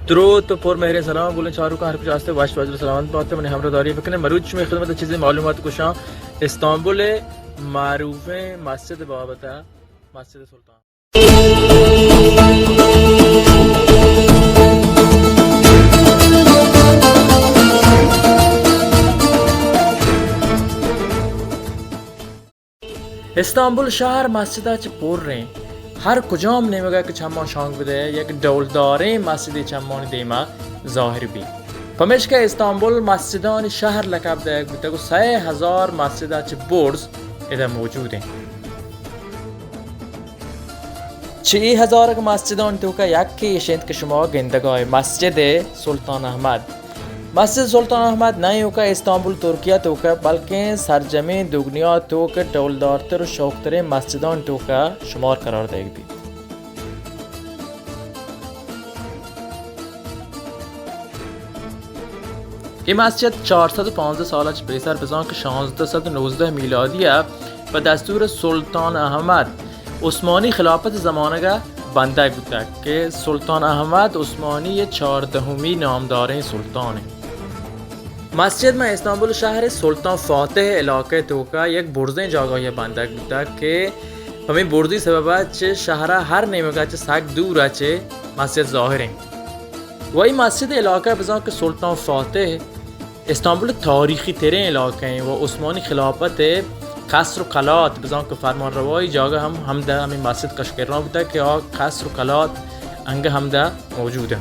درود تو پر مهر سلام گلن چارو کا هر کجا هسته واش واجر سلامت باته من همراهداری بکنه مروج می خدمت چیزی معلومات کشان استانبول معروف مسجد بابتا مسجد سلطان استانبول شهر مسجد چه پر رین هر کجام نمیگه که چمان شانگ بده یک دولداره مسجد چمان دیما ظاهر بی پمیش که استانبول مسجدان شهر لقب ده بوده که 3000 مسجد چه برز ایده موجوده چه هزار مسجدان تو که یکی شند که شما گندگاه مسجد سلطان احمد مسجد سلطان احمد نه که استانبول ترکیه تو که بلکه سرزمین دنیا تو که دولدارتر و شوکتر مسجدان تو که شمار قرار دهید بید این مسجد 415 ساله چه پیسر بزان که 1619 میلادی و دستور سلطان احمد عثمانی خلافت زمانه بنده بوده که سلطان احمد عثمانی 14می نامدار سلطانه مسجد में استانبول शहर सुल्तान फातेह इलाके तो का एक बुर्जे जगह बंदा गुता के हमें बुर्जी सबब चे शहरा हर नेमगा चे साक दूर चे मस्जिद ज़ाहिर है वही मस्जिद इलाका बज़ा के सुल्तान फातेह استانبول تاریخی ترین علاقه हैं و عثمانی خلافت قصر و قلات بزن که فرمان روای جاگه هم ده همین مسجد کشکرنا بوده که قصر و قلات انگه هم ده موجوده